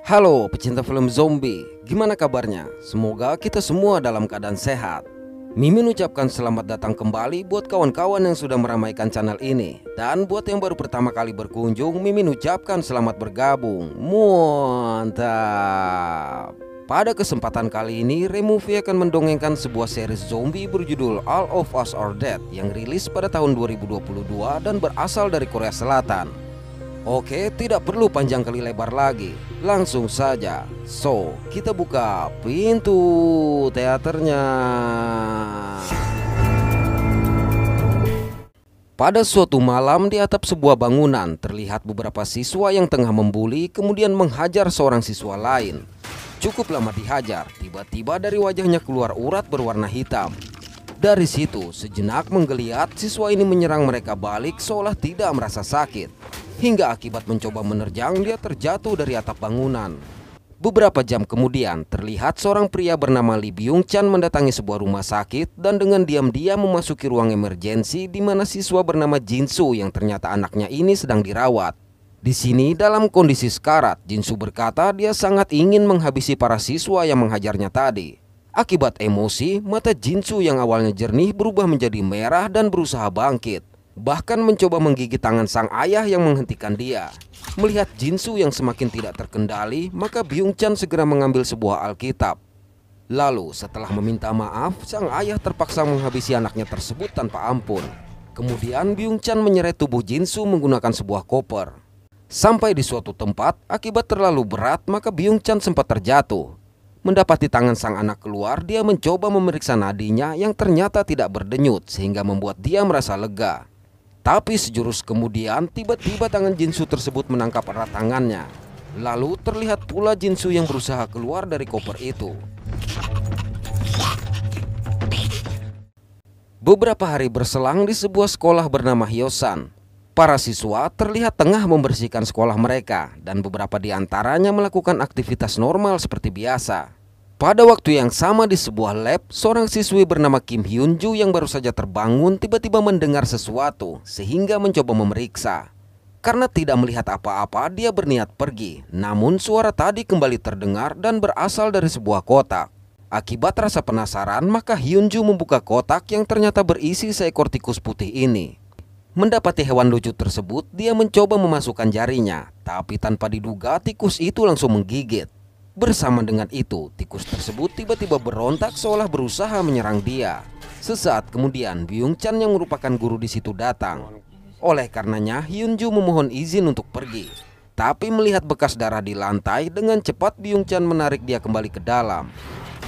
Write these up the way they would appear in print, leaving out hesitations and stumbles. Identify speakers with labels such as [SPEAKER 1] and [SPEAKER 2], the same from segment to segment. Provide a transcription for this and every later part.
[SPEAKER 1] Halo pecinta film zombie, gimana kabarnya? Semoga kita semua dalam keadaan sehat. Mimin ucapkan selamat datang kembali buat kawan-kawan yang sudah meramaikan channel ini. Dan buat yang baru pertama kali berkunjung, Mimin ucapkan selamat bergabung. Mantap. Pada kesempatan kali ini, Removie akan mendongengkan sebuah series zombie berjudul All of Us Are Dead yang rilis pada tahun 2022 dan berasal dari Korea Selatan. Oke, tidak perlu panjang kali lebar lagi, langsung saja. So, kita buka pintu teaternya. Pada suatu malam di atap sebuah bangunan, terlihat beberapa siswa yang tengah membuli kemudian menghajar seorang siswa lain. Cukup lama dihajar, tiba-tiba dari wajahnya keluar urat berwarna hitam. Dari situ, sejenak menggeliat, siswa ini menyerang mereka balik seolah tidak merasa sakit. Hingga akibat mencoba menerjang, dia terjatuh dari atap bangunan. Beberapa jam kemudian, terlihat seorang pria bernama Lee Byung-chan mendatangi sebuah rumah sakit dan dengan diam-diam memasuki ruang emergensi di mana siswa bernama Jinsu yang ternyata anaknya ini sedang dirawat. Di sini dalam kondisi sekarat, Jinsu berkata dia sangat ingin menghabisi para siswa yang menghajarnya tadi. Akibat emosi, mata Jinsu yang awalnya jernih berubah menjadi merah dan berusaha bangkit. Bahkan mencoba menggigit tangan sang ayah yang menghentikan dia. Melihat Jinsu yang semakin tidak terkendali, maka Byung-chan segera mengambil sebuah Alkitab. Lalu setelah meminta maaf, sang ayah terpaksa menghabisi anaknya tersebut tanpa ampun. Kemudian Byung-chan menyeret tubuh Jinsu menggunakan sebuah koper. Sampai di suatu tempat, akibat terlalu berat, maka Byung-chan sempat terjatuh. Mendapati tangan sang anak keluar, dia mencoba memeriksa nadinya yang ternyata tidak berdenyut sehingga membuat dia merasa lega. Tapi sejurus kemudian, tiba-tiba tangan Jinsu tersebut menangkap erat tangannya. Lalu terlihat pula Jinsu yang berusaha keluar dari koper itu. Beberapa hari berselang di sebuah sekolah bernama Hyosan. Para siswa terlihat tengah membersihkan sekolah mereka dan beberapa di antaranya melakukan aktivitas normal seperti biasa. Pada waktu yang sama di sebuah lab, seorang siswi bernama Kim Hyun-ju yang baru saja terbangun tiba-tiba mendengar sesuatu sehingga mencoba memeriksa. Karena tidak melihat apa-apa, dia berniat pergi. Namun suara tadi kembali terdengar dan berasal dari sebuah kotak. Akibat rasa penasaran, maka Hyun-ju membuka kotak yang ternyata berisi seekor tikus putih ini. Mendapati hewan lucu tersebut, dia mencoba memasukkan jarinya. Tapi tanpa diduga, tikus itu langsung menggigit. Bersama dengan itu, tikus tersebut tiba-tiba berontak seolah berusaha menyerang dia. Sesaat kemudian, Byung-chan yang merupakan guru di situ datang. Oleh karenanya, Hyun-ju memohon izin untuk pergi. Tapi melihat bekas darah di lantai, dengan cepat Byung-chan menarik dia kembali ke dalam.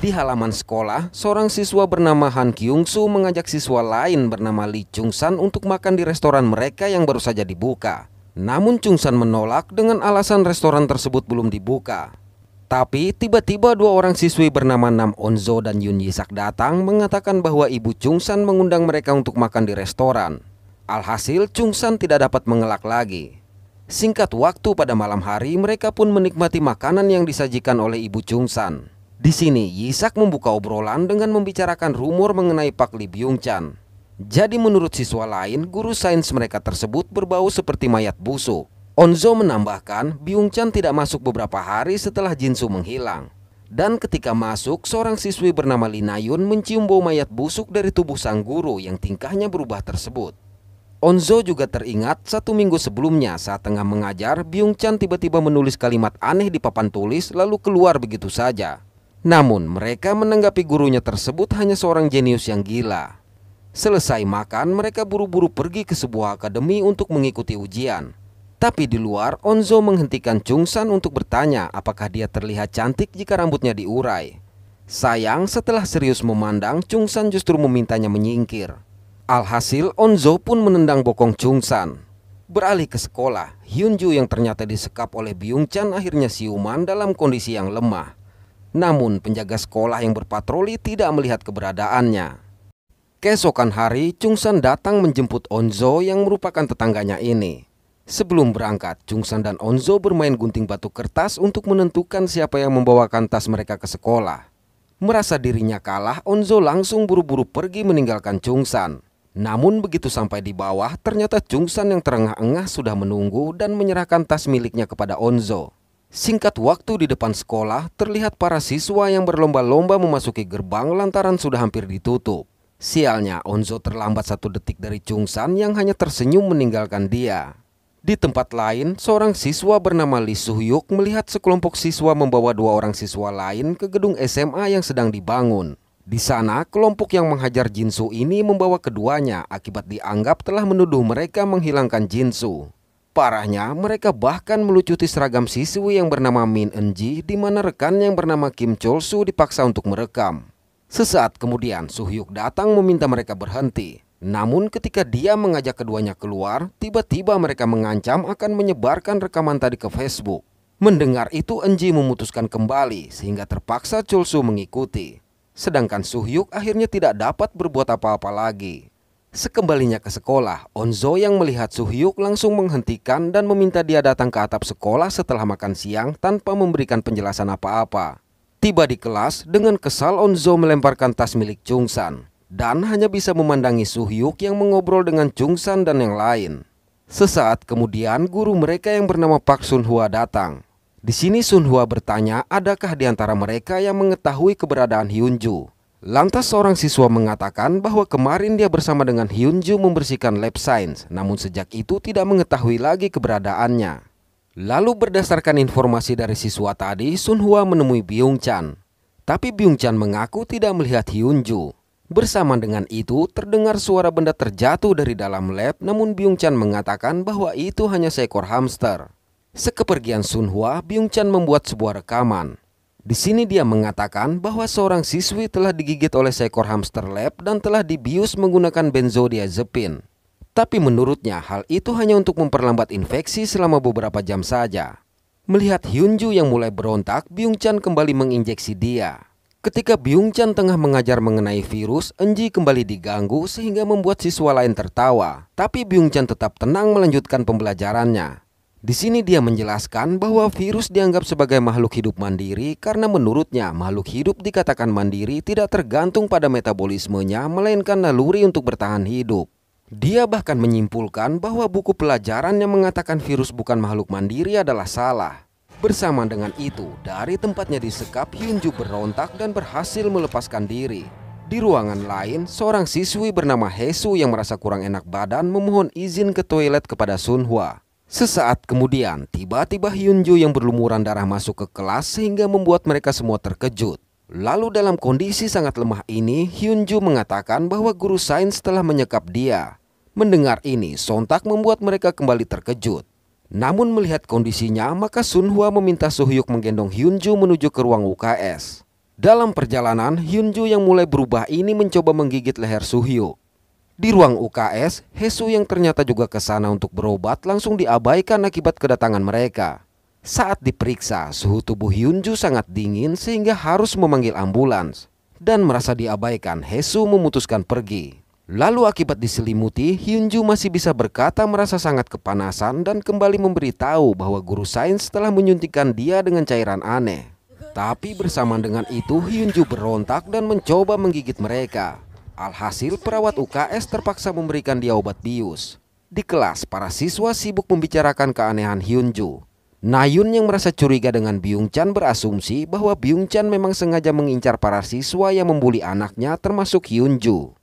[SPEAKER 1] Di halaman sekolah, seorang siswa bernama Han Kyung-soo mengajak siswa lain bernama Lee Chung-san untuk makan di restoran mereka yang baru saja dibuka. Namun Chung-san menolak dengan alasan restoran tersebut belum dibuka. Tapi tiba-tiba dua orang siswi bernama Nam Onzo dan Yoon Yisak datang mengatakan bahwa ibu Chung-san mengundang mereka untuk makan di restoran. Alhasil Chung-san tidak dapat mengelak lagi. Singkat waktu pada malam hari, mereka pun menikmati makanan yang disajikan oleh ibu Chung-san. Di sini Yisak membuka obrolan dengan membicarakan rumor mengenai Pak Lee Byung-chan. Jadi menurut siswa lain, guru sains mereka tersebut berbau seperti mayat busuk. Onzo menambahkan, Byung-chan tidak masuk beberapa hari setelah Jinsu menghilang. Dan ketika masuk, seorang siswi bernama Lee Na-yun mencium bau mayat busuk dari tubuh sang guru yang tingkahnya berubah tersebut. Onzo juga teringat 1 minggu sebelumnya saat tengah mengajar, Byung-chan tiba-tiba menulis kalimat aneh di papan tulis lalu keluar begitu saja. Namun mereka menanggapi gurunya tersebut hanya seorang jenius yang gila. Selesai makan, mereka buru-buru pergi ke sebuah akademi untuk mengikuti ujian. Tapi di luar, Onzo menghentikan Chung-san untuk bertanya apakah dia terlihat cantik jika rambutnya diurai. Sayang, setelah serius memandang, Chung-san justru memintanya menyingkir. Alhasil, Onzo pun menendang bokong Chung-san. Beralih ke sekolah, Hyun-ju yang ternyata disekap oleh Byung-chan akhirnya siuman dalam kondisi yang lemah. Namun penjaga sekolah yang berpatroli tidak melihat keberadaannya. Keesokan hari, Chung-san datang menjemput Onzo yang merupakan tetangganya ini. Sebelum berangkat, Chung-san dan Onzo bermain gunting batu kertas untuk menentukan siapa yang membawakan tas mereka ke sekolah. Merasa dirinya kalah, Onzo langsung buru-buru pergi meninggalkan Chung-san. Namun begitu sampai di bawah, ternyata Chung-san yang terengah-engah sudah menunggu dan menyerahkan tas miliknya kepada Onzo. Singkat waktu di depan sekolah, terlihat para siswa yang berlomba-lomba memasuki gerbang lantaran sudah hampir ditutup. Sialnya, Onzo terlambat 1 detik dari Chungsan yang hanya tersenyum meninggalkan dia. Di tempat lain, seorang siswa bernama Lee Soo-hyuk melihat sekelompok siswa membawa 2 orang siswa lain ke gedung SMA yang sedang dibangun. Di sana, kelompok yang menghajar Jinsu ini membawa keduanya akibat dianggap telah menuduh mereka menghilangkan Jinsu. Parahnya, mereka bahkan melucuti seragam siswi yang bernama Min Eun-ji, di mana rekan yang bernama Kim Chol-soo dipaksa untuk merekam. Sesaat kemudian, Soo-hyuk datang meminta mereka berhenti. Namun ketika dia mengajak keduanya keluar, tiba-tiba mereka mengancam akan menyebarkan rekaman tadi ke Facebook. Mendengar itu, Eun-ji memutuskan kembali sehingga terpaksa Chol-soo mengikuti. Sedangkan Soo-hyuk akhirnya tidak dapat berbuat apa-apa lagi. Sekembalinya ke sekolah, Onzo yang melihat Soo-hyuk langsung menghentikan dan meminta dia datang ke atap sekolah setelah makan siang tanpa memberikan penjelasan apa-apa. Tiba di kelas, dengan kesal Onzo melemparkan tas milik Chungsan dan hanya bisa memandangi Soo-hyuk yang mengobrol dengan Chungsan dan yang lain. Sesaat kemudian, guru mereka yang bernama Park Sun-hwa datang. Di sini Sun-hwa bertanya adakah di antara mereka yang mengetahui keberadaan Hyun-ju. Lantas seorang siswa mengatakan bahwa kemarin dia bersama dengan Hyun-ju membersihkan lab science, namun sejak itu tidak mengetahui lagi keberadaannya. Lalu berdasarkan informasi dari siswa tadi, Sun-hwa menemui Byung-chan. Tapi Byung-chan mengaku tidak melihat Hyun-ju. Bersamaan dengan itu, terdengar suara benda terjatuh dari dalam lab, namun Byung-chan mengatakan bahwa itu hanya seekor hamster. Sekepergian Sun-hwa, Byung-chan membuat sebuah rekaman. Di sini dia mengatakan bahwa seorang siswi telah digigit oleh seekor hamster lab dan telah dibius menggunakan benzodiazepin. Tapi menurutnya hal itu hanya untuk memperlambat infeksi selama beberapa jam saja. Melihat Hyun-ju yang mulai berontak, Byung-chan kembali menginjeksi dia. Ketika Byung-chan tengah mengajar mengenai virus, Eun-ji kembali diganggu sehingga membuat siswa lain tertawa. Tapi Byung-chan tetap tenang melanjutkan pembelajarannya. Di sini dia menjelaskan bahwa virus dianggap sebagai makhluk hidup mandiri karena menurutnya makhluk hidup dikatakan mandiri tidak tergantung pada metabolismenya melainkan naluri untuk bertahan hidup. Dia bahkan menyimpulkan bahwa buku pelajaran yang mengatakan virus bukan makhluk mandiri adalah salah. Bersama dengan itu, dari tempatnya disekap, Hyun-ju berontak dan berhasil melepaskan diri. Di ruangan lain, seorang siswi bernama Hae-soo yang merasa kurang enak badan memohon izin ke toilet kepada Sun-hwa. Sesaat kemudian, tiba-tiba Hyun-ju yang berlumuran darah masuk ke kelas sehingga membuat mereka semua terkejut. Lalu dalam kondisi sangat lemah ini, Hyun-ju mengatakan bahwa guru sains telah menyekap dia. Mendengar ini, sontak membuat mereka kembali terkejut. Namun melihat kondisinya, maka Sun-hwa meminta Soo-hyuk menggendong Hyun-ju menuju ke ruang UKS. Dalam perjalanan, Hyun-ju yang mulai berubah ini mencoba menggigit leher Soo-hyuk. Di ruang UKS, Hae-soo yang ternyata juga ke sana untuk berobat langsung diabaikan akibat kedatangan mereka. Saat diperiksa, suhu tubuh Hyun-ju sangat dingin sehingga harus memanggil ambulans. Dan merasa diabaikan, Hae-soo memutuskan pergi. Lalu akibat diselimuti, Hyun-ju masih bisa berkata merasa sangat kepanasan dan kembali memberitahu bahwa guru sains telah menyuntikkan dia dengan cairan aneh. Tapi bersamaan dengan itu, Hyun-ju berontak dan mencoba menggigit mereka. Alhasil perawat UKS terpaksa memberikan dia obat bius. Di kelas, para siswa sibuk membicarakan keanehan Hyun-ju. Nayun yang merasa curiga dengan Byung-chan berasumsi bahwa Byung-chan memang sengaja mengincar para siswa yang membuli anaknya termasuk Hyun-ju.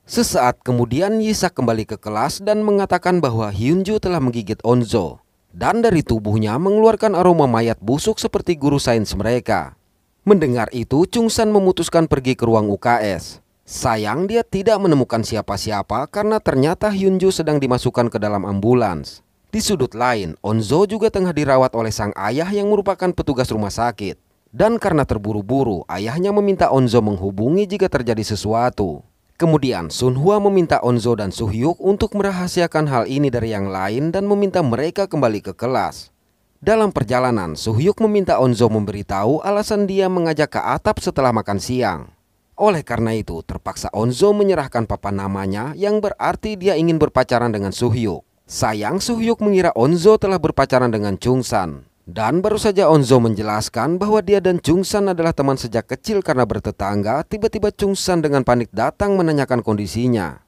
[SPEAKER 1] Sesaat kemudian Yisak kembali ke kelas dan mengatakan bahwa Hyun-ju telah menggigit Onzo. Dan dari tubuhnya mengeluarkan aroma mayat busuk seperti guru sains mereka. Mendengar itu, Chungsan memutuskan pergi ke ruang UKS. Sayang dia tidak menemukan siapa-siapa karena ternyata Hyun-ju sedang dimasukkan ke dalam ambulans. Di sudut lain, Onzo juga tengah dirawat oleh sang ayah yang merupakan petugas rumah sakit. Dan karena terburu-buru, ayahnya meminta Onzo menghubungi jika terjadi sesuatu. Kemudian Sun-hwa meminta Onzo dan Soo-hyuk untuk merahasiakan hal ini dari yang lain dan meminta mereka kembali ke kelas. Dalam perjalanan, Soo-hyuk meminta Onzo memberitahu alasan dia mengajak ke atap setelah makan siang. Oleh karena itu, terpaksa Onzo menyerahkan papan namanya yang berarti dia ingin berpacaran dengan Soo-hyuk. Sayang, Soo-hyuk mengira Onzo telah berpacaran dengan Chungsan. Dan baru saja Onzo menjelaskan bahwa dia dan Chungsan adalah teman sejak kecil karena bertetangga, tiba-tiba Chungsan dengan panik datang menanyakan kondisinya.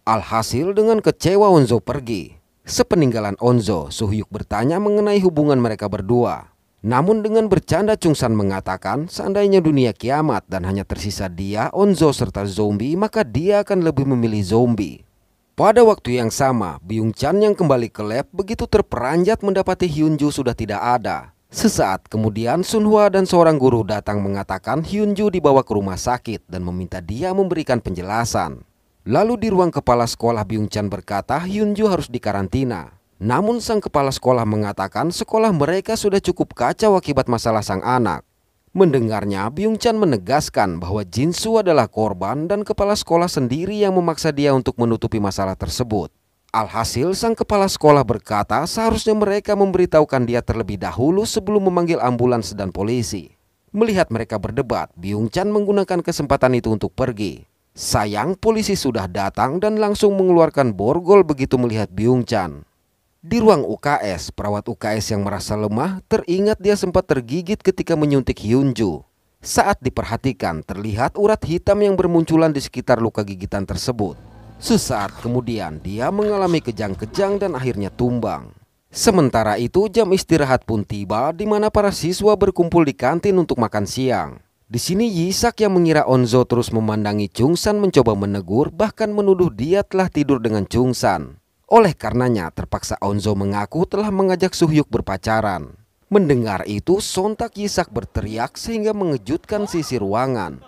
[SPEAKER 1] Alhasil dengan kecewa Onzo pergi. Sepeninggalan Onzo, Soo-hyuk bertanya mengenai hubungan mereka berdua. Namun dengan bercanda Chungsan mengatakan seandainya dunia kiamat dan hanya tersisa dia, Onzo serta zombie, maka dia akan lebih memilih zombie. Pada waktu yang sama, Byung-chan yang kembali ke lab begitu terperanjat mendapati Hyunju sudah tidak ada. Sesaat kemudian Sunhwa dan seorang guru datang mengatakan Hyunju dibawa ke rumah sakit dan meminta dia memberikan penjelasan. Lalu di ruang kepala sekolah Byung-chan berkata Hyunju harus dikarantina. Namun sang kepala sekolah mengatakan sekolah mereka sudah cukup kacau akibat masalah sang anak. Mendengarnya, Byung-chan menegaskan bahwa Jinsu adalah korban dan kepala sekolah sendiri yang memaksa dia untuk menutupi masalah tersebut. Alhasil, sang kepala sekolah berkata seharusnya mereka memberitahukan dia terlebih dahulu sebelum memanggil ambulans dan polisi. Melihat mereka berdebat, Byung-chan menggunakan kesempatan itu untuk pergi. Sayang, polisi sudah datang dan langsung mengeluarkan borgol begitu melihat Byung-chan. Di ruang UKS, perawat UKS yang merasa lemah teringat dia sempat tergigit ketika menyuntik Hyunju. Saat diperhatikan, terlihat urat hitam yang bermunculan di sekitar luka gigitan tersebut. Sesaat kemudian, dia mengalami kejang-kejang dan akhirnya tumbang. Sementara itu, jam istirahat pun tiba di mana para siswa berkumpul di kantin untuk makan siang. Di sini Yisak yang mengira Onzo terus memandangi Chungsan mencoba menegur, bahkan menuduh dia telah tidur dengan Chungsan. Oleh karenanya terpaksa Onzo mengaku telah mengajak Suhyuk berpacaran. Mendengar itu sontak Yisak berteriak sehingga mengejutkan sisi ruangan.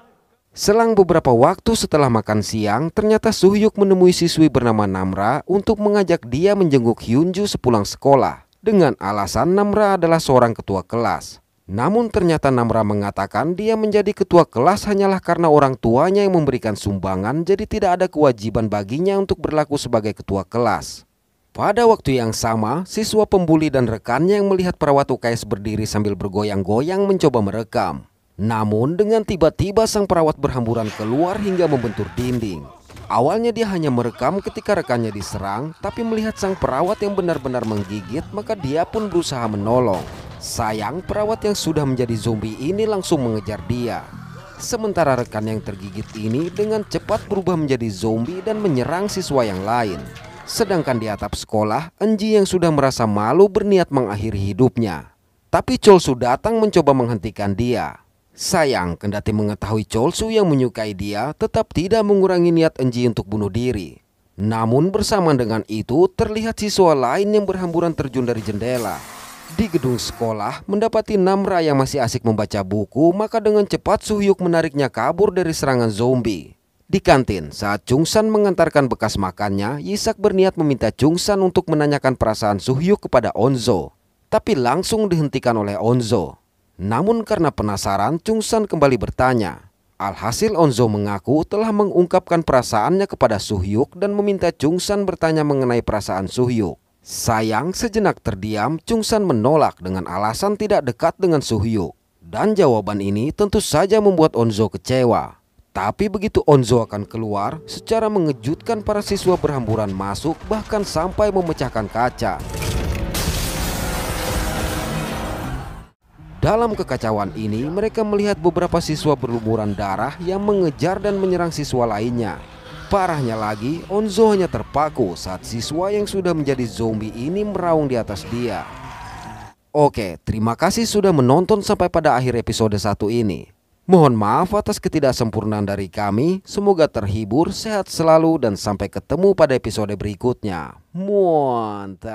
[SPEAKER 1] Selang beberapa waktu setelah makan siang, ternyata Suhyuk menemui siswi bernama Namra untuk mengajak dia menjenguk Hyunju sepulang sekolah. Dengan alasan Namra adalah seorang ketua kelas. Namun ternyata Namra mengatakan dia menjadi ketua kelas hanyalah karena orang tuanya yang memberikan sumbangan, jadi tidak ada kewajiban baginya untuk berlaku sebagai ketua kelas. Pada waktu yang sama, siswa pembuli dan rekannya yang melihat perawat UKS berdiri sambil bergoyang-goyang mencoba merekam. Namun dengan tiba-tiba sang perawat berhamburan keluar hingga membentur dinding. Awalnya dia hanya merekam ketika rekannya diserang, tapi melihat sang perawat yang benar-benar menggigit, maka dia pun berusaha menolong. Sayang, perawat yang sudah menjadi zombie ini langsung mengejar dia. Sementara rekan yang tergigit ini dengan cepat berubah menjadi zombie dan menyerang siswa yang lain. Sedangkan di atap sekolah, Enji yang sudah merasa malu berniat mengakhiri hidupnya. Tapi Cholsu datang mencoba menghentikan dia. Sayang, kendati mengetahui Cholsu yang menyukai dia, tetap tidak mengurangi niat Enji untuk bunuh diri. Namun bersamaan dengan itu, terlihat siswa lain yang berhamburan terjun dari jendela. Di gedung sekolah, mendapati Namra yang masih asik membaca buku, maka dengan cepat Suhyuk menariknya kabur dari serangan zombie. Di kantin, saat Chungsan mengantarkan bekas makannya, Yisak berniat meminta Chungsan untuk menanyakan perasaan Suhyuk kepada Onzo. Tapi langsung dihentikan oleh Onzo. Namun karena penasaran, Chungsan kembali bertanya. Alhasil Onzo mengaku telah mengungkapkan perasaannya kepada Suhyuk dan meminta Chungsan bertanya mengenai perasaan Suhyuk. Sayang, sejenak terdiam, Chungsan menolak dengan alasan tidak dekat dengan Suhyuk. Dan jawaban ini tentu saja membuat Onzo kecewa. Tapi begitu Onzo akan keluar, secara mengejutkan para siswa berhamburan masuk bahkan sampai memecahkan kaca. Dalam kekacauan ini, mereka melihat beberapa siswa berlumuran darah yang mengejar dan menyerang siswa lainnya. Parahnya lagi, Onzo hanya terpaku saat siswa yang sudah menjadi zombie ini meraung di atas dia. Oke, terima kasih sudah menonton sampai pada akhir episode 1 ini. Mohon maaf atas ketidaksempurnaan dari kami. Semoga terhibur, sehat selalu, dan sampai ketemu pada episode berikutnya. Mantap.